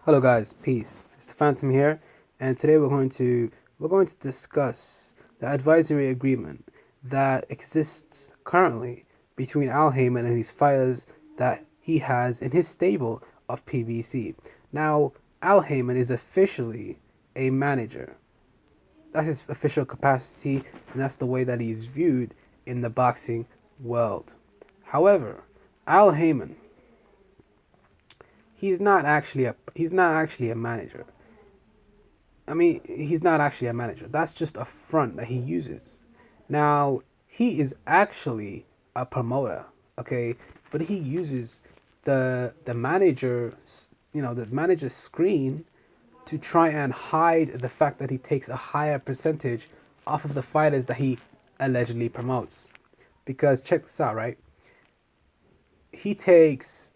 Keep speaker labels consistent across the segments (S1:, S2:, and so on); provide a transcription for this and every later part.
S1: Hello guys, peace. It's the Phantom here, and today we're going to discuss the advisory agreement that exists currently between Al Heyman and his fighters that he has in his stable of PBC. Now, Al Heyman is officially a manager. That's his official capacity, and that's the way that he's viewed in the boxing world. However, Al Heyman, he's not actually a manager. I mean, he's not actually a manager. That's just a front that he uses. Now, he is actually a promoter, okay? But he uses the manager's screen to try and hide the fact that he takes a higher percentage off of the fighters that he allegedly promotes. Because check this out, right? He takes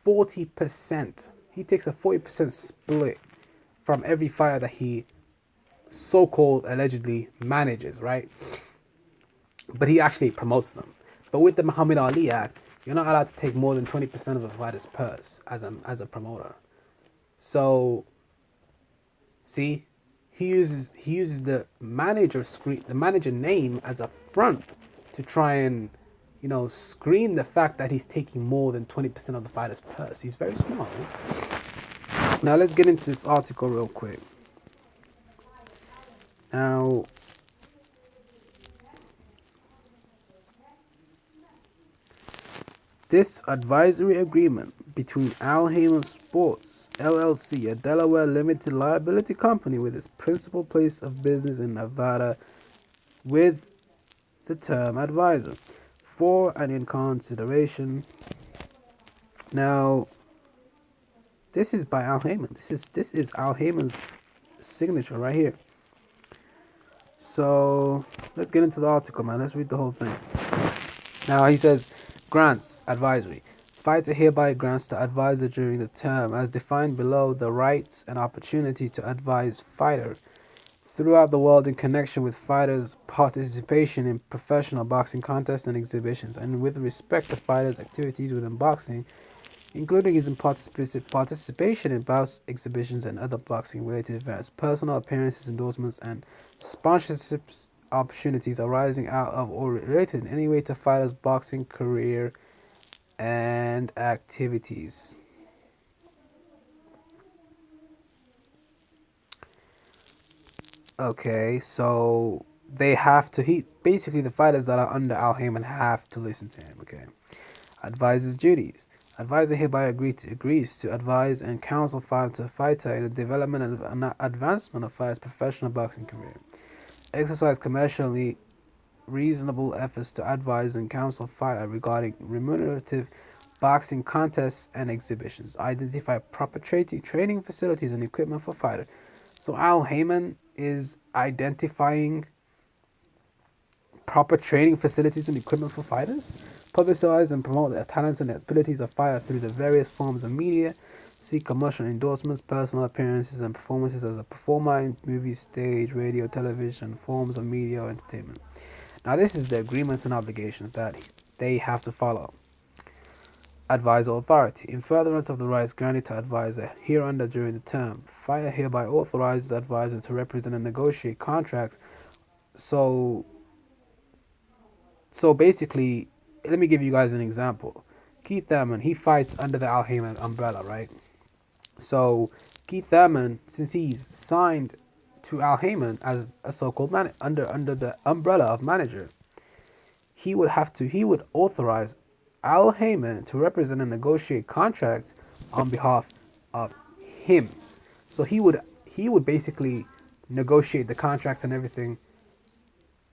S1: 40%. He takes a 40% split from every fighter that he so-called allegedly manages, right? But he actually promotes them. But with the Muhammad Ali Act, you're not allowed to take more than 20% of a fighter's purse as a promoter. So, see, he uses the manager name as a front to try and screen the fact that he's taking more than 20% of the fighter's purse. He's very smart. Now let's get into this article real quick. Now, this advisory agreement between Al Heyman Sports LLC, a Delaware limited liability company with its principal place of business in Nevada, with the term advisor, for and in consideration. Now, this is by Al Heyman. This is Al Heyman's signature right here. So let's get into the article, man. Let's read the whole thing. Now he says, grants advisory. Fighter hereby grants to advisor during the term, as defined below, the rights and opportunity to advise fighter throughout the world in connection with fighters' participation in professional boxing contests and exhibitions, and with respect to fighters' activities within boxing, including his participation in bouts, exhibitions, and other boxing-related events, personal appearances, endorsements, and sponsorships opportunities arising out of or related in any way to fighters' boxing career and activities. Okay, so they have to. He basically, the fighters that are under Al Heyman have to listen to him. Okay, advisor's duties. Advisor hereby agrees to advise and counsel fighter in the development and advancement of fighter's professional boxing career. Exercise commercially reasonable efforts to advise and counsel fighter regarding remunerative boxing contests and exhibitions. Identify proper training facilities and equipment for fighter. So Al Heyman is identifying proper training facilities and equipment for fighters. Publicize and promote the talents and abilities of fighters through the various forms of media. Seek commercial endorsements, personal appearances, and performances as a performer in movies, stage, radio, television, forms of media or entertainment. Now, this is the agreements and obligations that they have to follow. Advisor authority. In furtherance of the rights granted to advisor hereunder during the term, fighter hereby authorizes advisor to represent and negotiate contracts. So basically, let me give you guys an example. Keith Thurman, he fights under the Al Heyman umbrella, right? So Keith Thurman, since he's signed to Al Heyman as a so-called under the umbrella of manager, he would authorize Al Heyman to represent and negotiate contracts on behalf of him. So he would basically negotiate the contracts and everything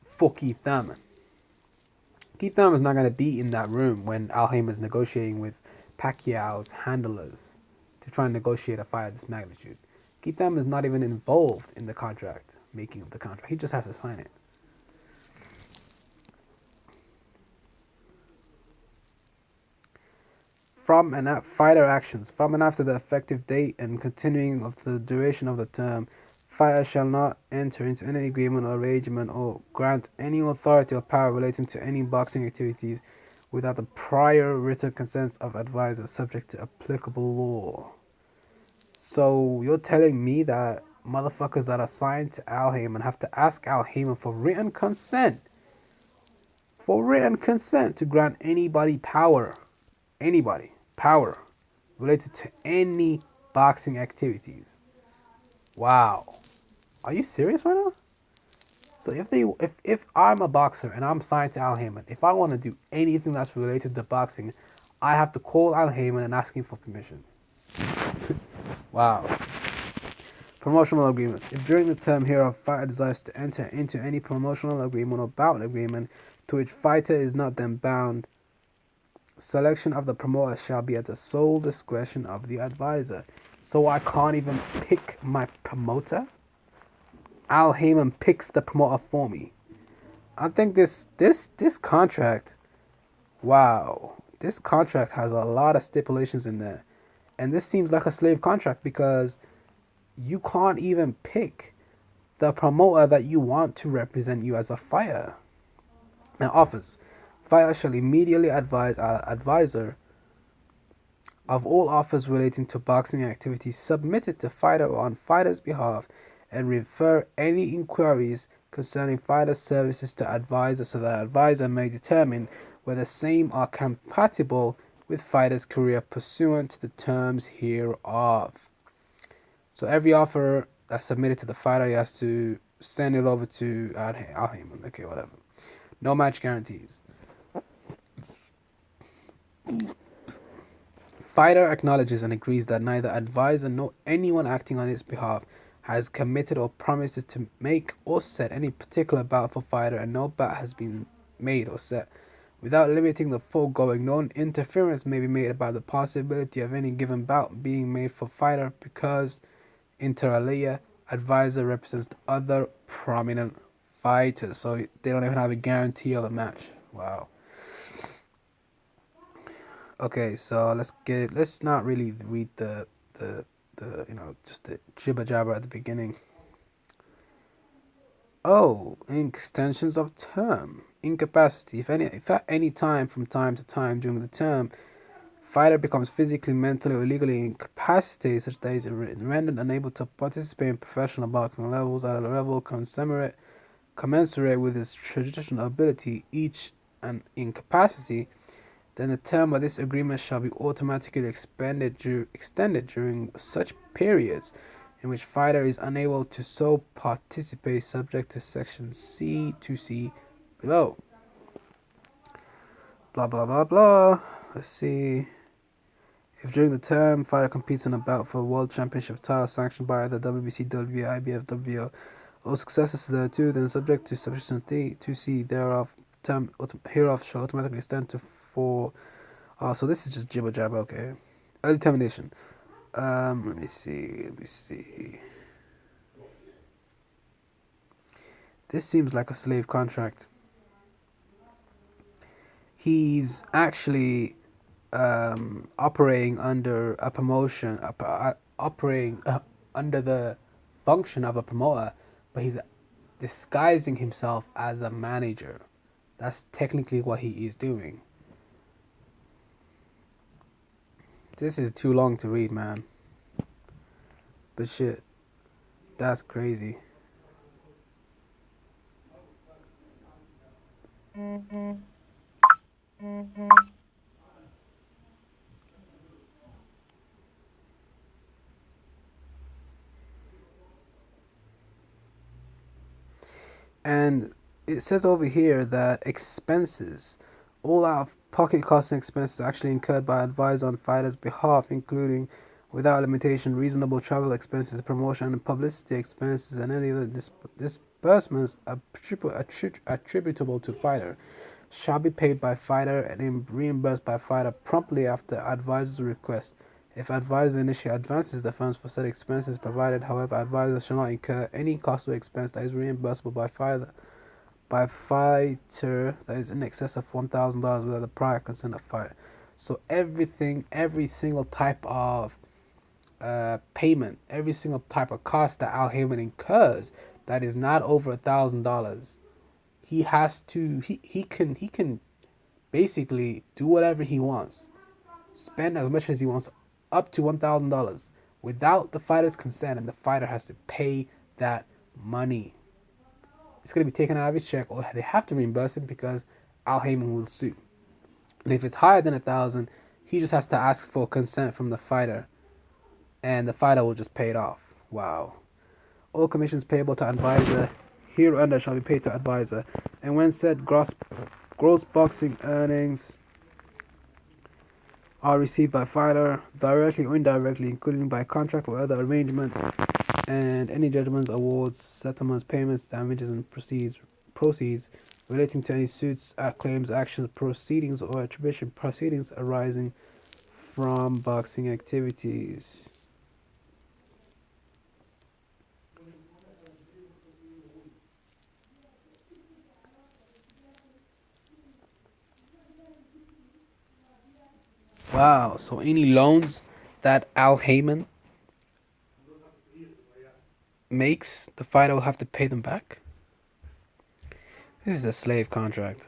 S1: for Keith Thurman. Keith Thurman's not going to be in that room when Al Heyman's negotiating with Pacquiao's handlers to try and negotiate a fight of this magnitude. Keith Thurman's not even involved in the contract, making of the contract. He just has to sign it. From and fighter actions from and after the effective date and continuing of the duration of the term, fighter shall not enter into any agreement or arrangement or grant any authority or power relating to any boxing activities without the prior written consents of advisors subject to applicable law. So you're telling me that motherfuckers that are signed to Al Heyman have to ask Al Heyman for written consent to grant anybody power related to any boxing activities. Wow, are you serious right now? So if I'm a boxer and I'm signed to Al Heyman, if I want to do anything that's related to boxing, I have to call Al Heyman and ask him for permission. Wow. Promotional agreements. If during the term hereof fighter desires to enter into any promotional agreement or bout agreement to which fighter is not then bound, selection of the promoter shall be at the sole discretion of the advisor. So I can't even pick my promoter? Al Heyman picks the promoter for me. I think this contract, wow, this contract has a lot of stipulations in there. And this seems like a slave contract because you can't even pick the promoter that you want to represent you as a fighter. Now, offers. Fighter shall immediately advise our advisor of all offers relating to boxing activities submitted to fighter or on fighter's behalf and refer any inquiries concerning fighter services to advisor so that advisor may determine whether same are compatible with fighter's career pursuant to the terms hereof. So every offer that's submitted to the fighter, he has to send it over to Al Heyman. Okay, whatever. No match guarantees. Fighter acknowledges and agrees that neither advisor nor anyone acting on his behalf has committed or promised to make or set any particular bout for fighter, and no bout has been made or set. Without limiting the foregoing, no interference may be made about the possibility of any given bout being made for fighter because, inter alia, advisor represents other prominent fighters, so they don't even have a guarantee of a match. Wow. Okay, so let's not really read the just the jibber jabber at the beginning. Oh, extensions of term. Incapacity. If at any time from time to time during the term, fighter becomes physically, mentally, or legally incapacitated such that he is rendered unable to participate in professional boxing levels at a level commensurate with his traditional ability, each an incapacity, then the term of this agreement shall be automatically extended during such periods in which fighter is unable to so participate, subject to section C to C below. Blah blah blah blah. Let's see. If during the term fighter competes in a bout for a world championship title sanctioned by the WBC, WBA, IBF, WBO, or successors thereto, then subject to section 2C thereof, term hereof shall automatically extend to 4. So this is just jibber jabber. Okay. Early termination. Let me see. This seems like a slave contract. He's actually operating under a promotion, operating under the function of a promoter, but he's disguising himself as a manager. That's technically what he is doing. This is too long to read, man. But shit, that's crazy. And it says over here that expenses, all out of pocket costs and expenses actually incurred by advisor on fighter's behalf, including without limitation reasonable travel expenses, promotion and publicity expenses, and any other disbursements attributable to fighter, shall be paid by fighter and reimbursed by fighter promptly after advisor's request. If advisor initially advances the funds for said expenses, provided, however, advisor shall not incur any cost or expense that is reimbursable by fighter that is in excess of $1,000 without the prior consent of fighter. So every single type of payment, every single type of cost that Al Heyman incurs that is not over $1,000, he has to he can basically do whatever he wants, spend as much as he wants, up to $1,000, without the fighter's consent, and the fighter has to pay that money. It's going to be taken out of his check, or they have to reimburse it because Al Heyman will sue. And if it's higher than 1,000, he just has to ask for consent from the fighter, and the fighter will just pay it off. Wow. All commissions payable to advisor hereunder shall be paid to advisor, and when said gross boxing earnings are received by fighter directly or indirectly, including by contract or other arrangement, and any judgments, awards, settlements, payments, damages, and proceeds relating to any suits, claims, actions, proceedings, or attribution proceedings arising from boxing activities. Wow, so any loans that Al Heyman makes, the fighter will have to pay them back? This is a slave contract.